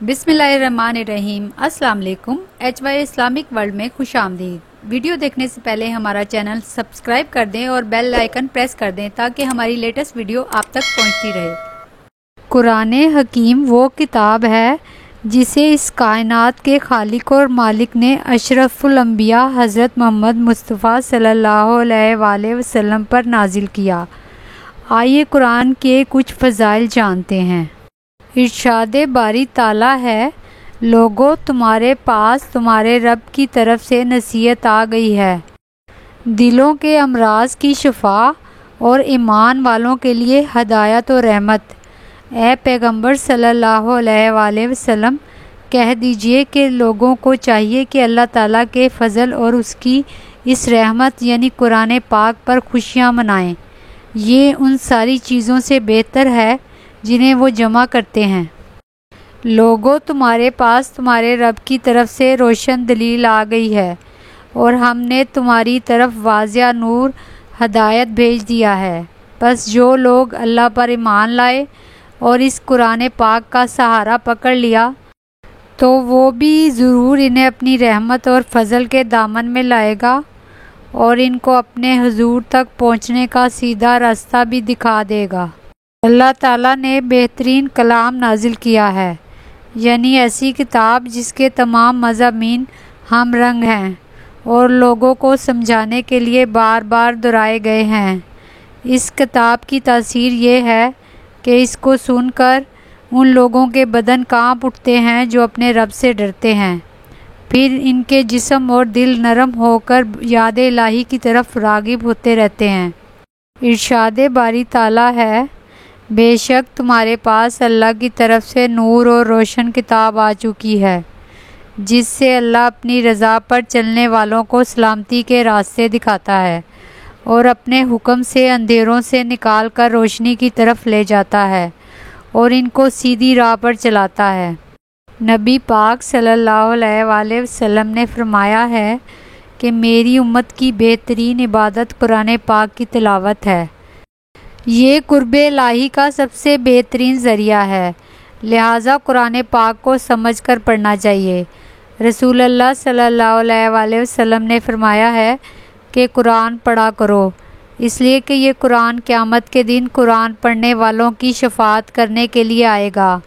बिस्मिल्लाहिर्रहमानिर्रहीम। अस्सलाम वालेकुम। HY इस्लामिक वर्ल्ड में खुश आमदीद। वीडियो देखने से पहले हमारा चैनल सब्सक्राइब कर दें और बेल आइकन प्रेस कर दें ताकि हमारी लेटेस्ट वीडियो आप तक पहुंचती रहे। कुरान हकीम वो किताब है जिसे इस कायनात के खालिक और मालिक ने अशरफुल अंबिया हज़रत मोहम्मद मुस्तफ़ा सल्लल्लाहु अलैहि वसल्लम पर नाजिल किया। आइए कुरान के कुछ फ़ज़ाइल जानते हैं। इरशाद बारी ताला है, लोगो तुम्हारे पास तुम्हारे रब की तरफ से नसीहत आ गई है, दिलों के अमराज की शफा और ईमान वालों के लिए हदायत और रहमत। ए पैगंबर सल्लल्लाहु अलैहि वसल्लम, कह दीजिए कि लोगों को चाहिए कि अल्लाह ताला के फ़ज़ल और उसकी इस रहमत यानी कुरान पाक पर खुशियाँ मनाएं। ये उन सारी चीज़ों से बेहतर है जिन्हें वो जमा करते हैं। लोगों तुम्हारे पास तुम्हारे रब की तरफ से रोशन दलील आ गई है और हमने तुम्हारी तरफ वाज़िया नूर हदायत भेज दिया है। बस जो लोग अल्लाह पर ईमान लाए और इस कुरान पाक का सहारा पकड़ लिया तो वो भी ज़रूर इन्हें अपनी रहमत और फजल के दामन में लाएगा और इनको अपने हुजूर तक पहुँचने का सीधा रास्ता भी दिखा देगा। अल्लाह ताला ने बेहतरीन कलाम नाजिल किया है, यानी ऐसी किताब जिसके तमाम मज़ामीन हम रंग हैं और लोगों को समझाने के लिए बार बार दोहराए गए हैं। इस किताब की तासीर ये है कि इसको सुनकर उन लोगों के बदन कांप उठते हैं जो अपने रब से डरते हैं, फिर इनके जिस्म और दिल नरम होकर याद इलाही की तरफ रागिब होते रहते हैं। इरशाद बारी ताला है, बेशक तुम्हारे पास अल्लाह की तरफ से नूर और रोशन किताब आ चुकी है जिससे अल्लाह अपनी रज़ा पर चलने वालों को सलामती के रास्ते दिखाता है और अपने हुक्म से अंधेरों से निकाल कर रोशनी की तरफ ले जाता है और इनको सीधी राह पर चलाता है। नबी पाक सल्लल्लाहु अलैहि वसल्लम ने फरमाया है कि मेरी उम्मत की बेहतरीन इबादत कुरान पाक की तिलावत है। ये कुर्बे इलाही का सबसे बेहतरीन ज़रिया है, लिहाजा कुरान पाक को समझकर पढ़ना चाहिए। रसूल अल्लाह सल्लल्लाहु अलैहि वसल्लम ने फरमाया है कि कुरान पढ़ा करो, इसलिए कि ये कुरान क़यामत के दिन कुरान पढ़ने वालों की शफाअत करने के लिए आएगा।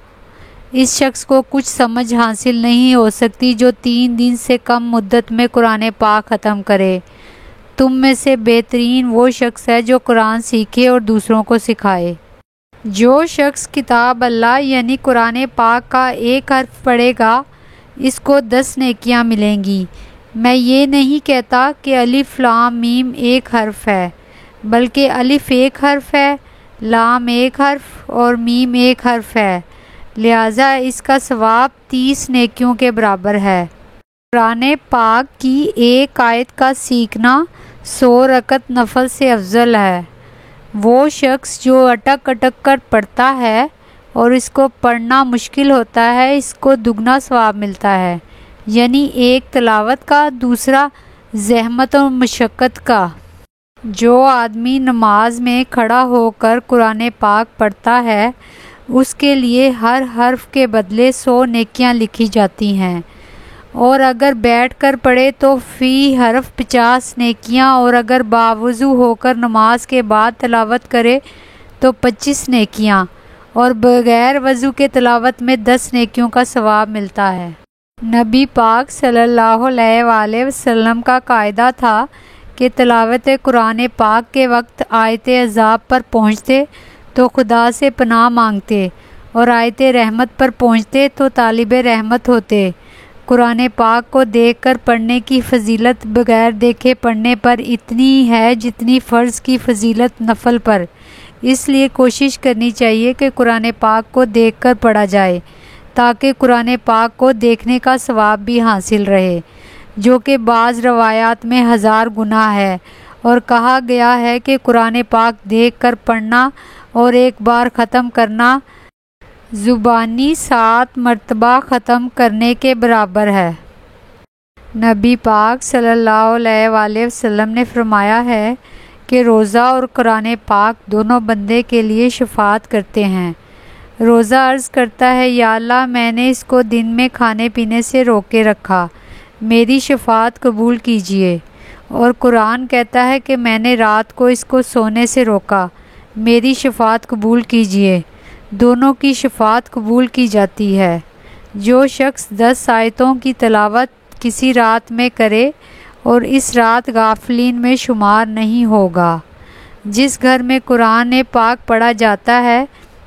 इस शख्स को कुछ समझ हासिल नहीं हो सकती जो 3 दिन से कम मुद्दत में कुरान पाक ख़त्म करे। तुम में से बेहतरीन वो शख्स है जो कुरान सीखे और दूसरों को सिखाए। जो शख्स किताब अल्लाह यानी कुरान पाक का एक हर्फ पढ़ेगा, इसको 10 नेकियां मिलेंगी। मैं ये नहीं कहता कि अलिफ लाम मीम एक हर्फ है, बल्कि अलिफ एक हर्फ है, लाम एक हर्फ और मीम एक हर्फ है, लिहाजा इसका सवाब 30 नेकियों के बराबर है। कुरान पाक की एक आयत का सीखना 100 रकत नफल से अफजल है। वो शख्स जो अटक अटक कर पढ़ता है और इसको पढ़ना मुश्किल होता है, इसको दुगना सवाब मिलता है, यानी एक तिलावत का, दूसरा ज़हमत और मशक्क़त का। जो आदमी नमाज में खड़ा होकर कुरान पाक पढ़ता है उसके लिए हर हर्फ के बदले 100 नेकियां लिखी जाती हैं और अगर बैठ कर पढ़े तो फ़ी हर्फ 50 नेकियां और अगर बावुज़ू होकर नमाज के बाद तिलावत करे तो 25 नेकियां और बग़ैर वज़ू के तिलावत में 10 नेकियों का सवाब मिलता है। नबी पाक सल्लल्लाहु अलैहि वसल्लम का कायदा था कि तिलावत कुरान पाक के वक्त आयत अज़ाब पर पहुँचते तो खुदा से पनाह मांगते और आयत रहमत पर पहुँचते तो तालिब रहमत होते। कुरान पाक को देखकर पढ़ने की फ़जीलत बग़ैर देखे पढ़ने पर इतनी है जितनी फ़र्ज़ की फ़जीलत नफल पर, इसलिए कोशिश करनी चाहिए कि कुरान पाक को देखकर पढ़ा जाए ताकि कुरान पाक को देखने का सवाब भी हासिल रहे, जो कि बाज़ रवायात में 1000 गुना है और कहा गया है कि कुरान पाक देखकर पढ़ना और एक बार ख़त्म करना ज़ुबानी 7 मरतबा ख़त्म करने के बराबर है। नबी पाक सल्लल्लाहु अलैहि वसल्लम ने फरमाया है कि रोज़ा और कुरान पाक दोनों बंदे के लिए शफाअत करते हैं। روزہ عرض کرتا ہے یا اللہ میں نے اس کو دن میں کھانے پینے سے روکے رکھا، میری شفاعت قبول کیجیے۔ اور قرآن کہتا ہے کہ میں نے رات کو اس کو سونے سے روکا، میری شفاعت قبول کیجیے۔ دونوں کی شفاعت قبول کی جاتی ہے۔ جو شخص 10 آیتوں کی تلاوت کسی رات میں کرے اور اس رات غافلین میں شمار نہیں ہوگا۔ جس گھر میں قرآن پاک پڑھا جاتا ہے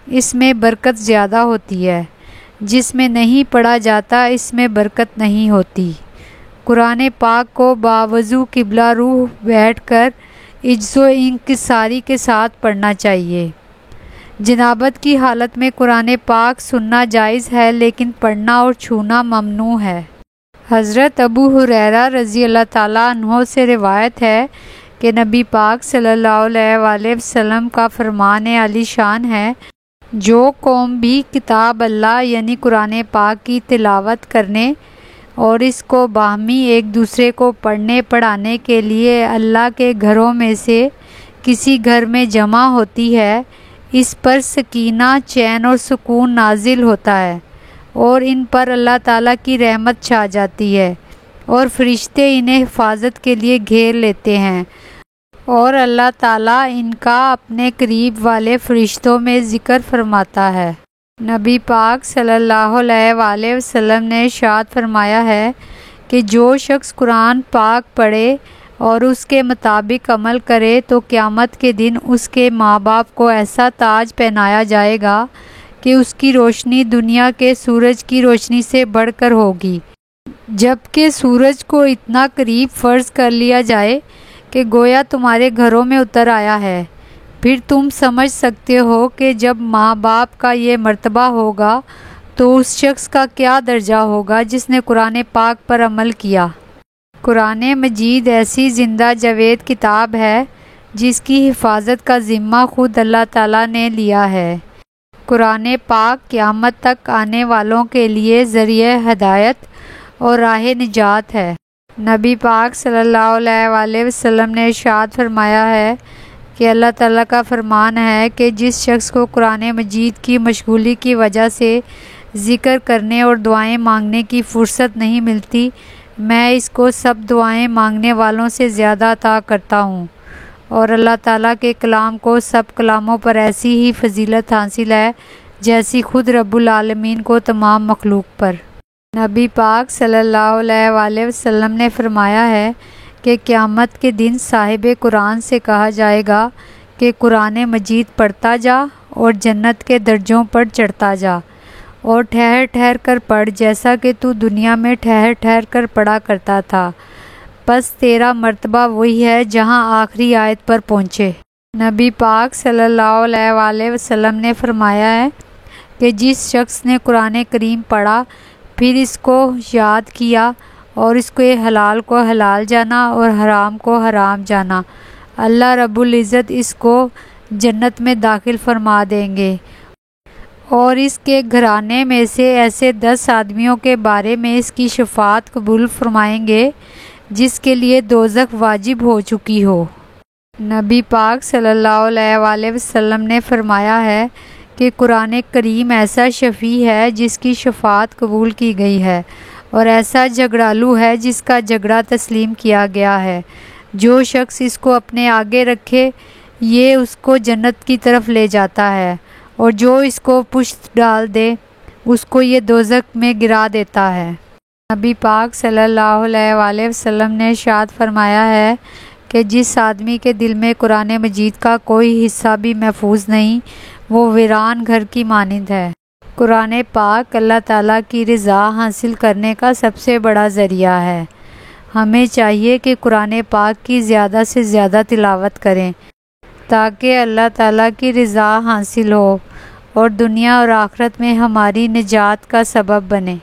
اس میں برکت زیادہ ہوتی ہے، جس میں نہیں پڑھا جاتا اس میں برکت نہیں ہوتی۔ قرآن پاک کو باوضو قبلہ روح بیٹھ کر عجز و انکساری کے ساتھ پڑھنا چاہیے۔ جنابت کی حالت میں قرآن پاک سننا جائز ہے لیکن پڑھنا اور چھونا ممنوع ہے۔ حضرت ابو ہریرہ رضی اللہ تعالیٰ عنہ سے روایت ہے کہ نبی پاک صلی اللہ علیہ وآلہ وسلم کا فرمان عالی شان ہے، جو قوم بھی کتاب اللہ یعنی قرآن پاک کی تلاوت کرنے اور اس کو باہمی ایک دوسرے کو پڑھنے پڑھانے کے لیے اللہ کے گھروں میں سے کسی گھر میں جمع ہوتی ہے، اس پر سکینہ، چین اور سکون نازل ہوتا ہے اور ان پر اللہ تعالیٰ کی رحمت چھا جاتی ہے اور فرشتے انہیں حفاظت کے لیے گھیر لیتے ہیں اور اللہ تعالیٰ ان کا اپنے قریب والے فرشتوں میں ذکر فرماتا ہے۔ نبی پاک صلی اللہ علیہ وآلہ وسلم نے ارشاد فرمایا ہے کہ جو شخص قرآن پاک پڑھے اور اس کے مطابق عمل کرے تو قیامت کے دن اس کے ماں باپ کو ایسا تاج پہنایا جائے گا کہ اس کی روشنی دنیا کے سورج کی روشنی سے بڑھ کر ہوگی، جبکہ سورج کو اتنا قریب فرض کر لیا جائے کہ گویا تمہارے گھروں میں اتر آیا ہے۔ پھر تم سمجھ سکتے ہو کہ جب ماں باپ کا یہ مرتبہ ہوگا تو اس شخص کا کیا درجہ ہوگا جس نے قرآن پاک پر عمل کیا۔ قرآن مجید ایسی زندہ جاوید کتاب ہے جس کی حفاظت کا ذمہ خود اللہ تعالیٰ نے لیا ہے۔ قرآن پاک قیامت تک آنے والوں کے لیے ذریعہ ہدایت اور راہ نجات ہے۔ نبی پاک صلی اللہ علیہ وآلہ وسلم نے ارشاد فرمایا ہے کہ اللہ تعالیٰ کا فرمان ہے کہ جس شخص کو قرآن مجید کی مشغولی کی وجہ سے ذکر کرنے اور دعائیں مانگنے کی فرصت نہیں ملتی، میں اس کو سب دعائیں مانگنے والوں سے زیادہ عطا کرتا ہوں، اور اللہ تعالیٰ کے کلام کو سب کلاموں پر ایسی ہی فضیلت حاصل ہے جیسی خود رب العالمین کو تمام مخلوق پر۔ نبی پاک صلی اللہ علیہ وآلہ وسلم نے فرمایا ہے کہ قیامت کے دن صاحب قرآن سے کہا جائے گا کہ قرآن مجید پڑھتا جا اور جنت کے درجوں پر چڑھتا جا اور ٹھہر ٹھہر کر پڑھ جیسا کہ تو دنیا میں ٹھہر ٹھہر کر پڑھا کرتا تھا، بس تیرا مرتبہ وہی ہے جہاں آخری آیت پر پہنچے۔ نبی پاک صلی اللہ علیہ وآلہ وسلم نے فرمایا ہے کہ جس شخص نے قرآن کریم پڑھا پھر اس کو یاد کیا اور اس کے حلال کو حلال جانا اور حرام کو حرام جانا، اللہ رب العزت اس کو جنت میں داخل فرما دیں گے اور اس کے گھرانے میں سے ایسے 10 آدمیوں کے بارے میں اس کی شفاعت قبول فرمائیں گے جس کے لیے دوزخ واجب ہو چکی ہو۔ نبی پاک صلی اللہ علیہ وآلہ وسلم نے فرمایا ہے کہ قرآن کریم ایسا شفیع ہے جس کی شفاعت قبول کی گئی ہے اور ایسا جھگڑالو ہے جس کا جھگڑا تسلیم کیا گیا ہے۔ جو شخص اس کو اپنے آگے رکھے یہ اس کو جنت کی طرف لے جاتا ہے اور جو اس کو پشت ڈال دے اس کو یہ دوزخ میں گرا دیتا ہے۔ نبی پاک صلی اللہ علیہ وآلہ وسلم نے ارشاد فرمایا ہے کہ جس آدمی کے دل میں قرآن مجید کا کوئی حصہ بھی محفوظ نہیں وہ ویران گھر کی مانند ہے۔ قرآن پاک اللہ تعالیٰ کی رضا حاصل کرنے کا سب سے بڑا ذریعہ ہے۔ ہمیں چاہیے کہ قرآن پاک کی زیادہ سے زیادہ تلاوت کریں تاکہ اللہ تعالیٰ کی رضا حاصل ہو اور دنیا اور آخرت میں ہماری نجات کا سبب بنے۔